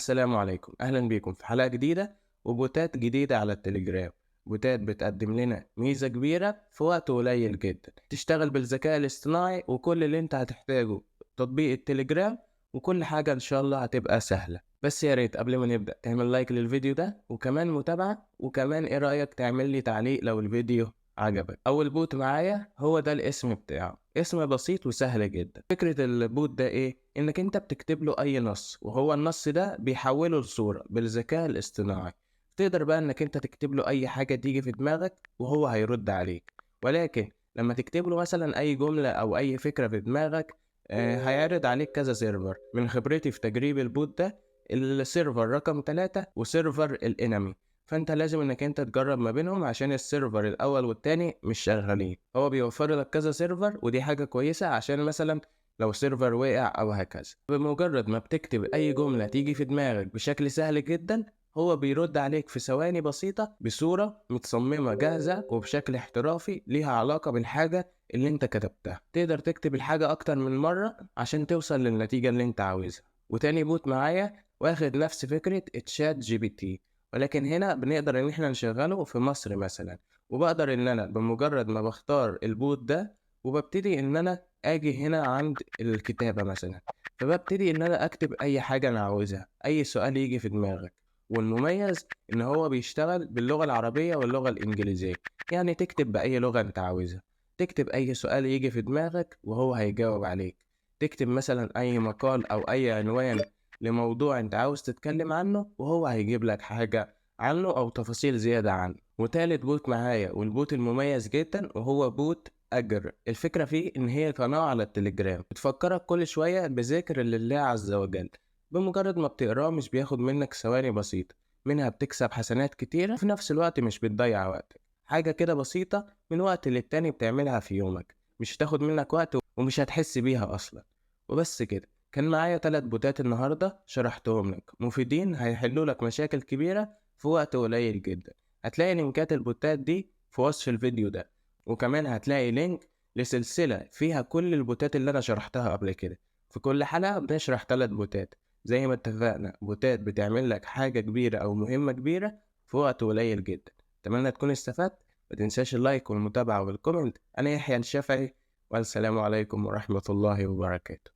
السلام عليكم، أهلا بيكم في حلقة جديدة وبوتات جديدة على التليجرام. بوتات بتقدم لنا ميزة كبيرة في وقت قليل جدا، تشتغل بالذكاء الاصطناعي وكل اللي انت هتحتاجه تطبيق التليجرام، وكل حاجة إن شاء الله هتبقى سهلة. بس يا ريت قبل ما نبدأ تعمل لايك للفيديو ده وكمان متابعة، وكمان ايه رأيك تعمل لي تعليق لو الفيديو عجبك. أول بوت معايا هو ده الاسم بتاعه، اسم بسيط وسهل جدا. فكرة البوت ده ايه؟ انك انت بتكتب له اي نص، وهو النص ده بيحوله لصورة بالذكاء الاصطناعي. تقدر بقى انك انت تكتب له اي حاجة تيجي في دماغك وهو هيرد عليك. ولكن لما تكتب له مثلا اي جملة او اي فكرة في دماغك، هيعرض عليك كذا سيرفر. من خبرتي في تجريب البوت ده، السيرفر رقم 3 وسيرفر الانمي، فانت لازم انك انت تجرب ما بينهم عشان السيرفر الاول والتاني مش شغالين. هو بيوفر لك كذا سيرفر، ودي حاجة كويسة عشان مثلا لو سيرفر وقع او هكذا. بمجرد ما بتكتب اي جملة تيجي في دماغك بشكل سهل جدا، هو بيرد عليك في ثواني بسيطة بصورة متصممة جاهزة وبشكل احترافي ليها علاقة بالحاجة اللي انت كتبتها. تقدر تكتب الحاجة اكتر من مرة عشان توصل للنتيجة اللي انت عاوزها. وتاني بوت معايا واخد نفس فكرة تشات جي بي تي، ولكن هنا بنقدر ان احنا نشغله في مصر مثلا. وبقدر ان انا بمجرد ما بختار البوت ده وببتدي ان انا اجي هنا عند الكتابة مثلا، فببتدي ان انا اكتب اي حاجة انا عاوزها، اي سؤال يجي في دماغك. والمميز ان هو بيشتغل باللغة العربية واللغة الانجليزية، يعني تكتب باي لغة انت عاوزها. تكتب اي سؤال يجي في دماغك وهو هيجاوب عليك. تكتب مثلا اي مقال او اي عنوان لموضوع انت عاوز تتكلم عنه، وهو هيجيب لك حاجة عنه او تفاصيل زيادة عنه. وتالت بوت معايا والبوت المميز جدا وهو بوت أجر. الفكرة فيه إن هي قناة على التليجرام بتفكرك كل شوية بذكر لله عز وجل. بمجرد ما بتقراه مش بياخد منك ثواني بسيطة، منها بتكسب حسنات كتيرة، في نفس الوقت مش بتضيع وقتك. حاجة كده بسيطة من وقت للتاني بتعملها في يومك، مش هتاخد منك وقت ومش هتحس بيها أصلا. وبس كده. كان معايا 3 بوتات النهاردة شرحتهم لك، مفيدين هيحلوا لك مشاكل كبيرة في وقت قليل جدا. هتلاقي لينكات البوتات دي في وصف الفيديو ده، وكمان هتلاقي لينك لسلسلة فيها كل البوتات اللي أنا شرحتها قبل كده. في كل حلقة بنشرح 3 بوتات، زي ما اتفقنا، بوتات بتعمل لك حاجة كبيرة أو مهمة كبيرة في وقت قليل جدا. أتمنى تكون استفدت. ما تنساش اللايك والمتابعة والكومنت. أنا يحيى الشافعي، والسلام عليكم ورحمة الله وبركاته.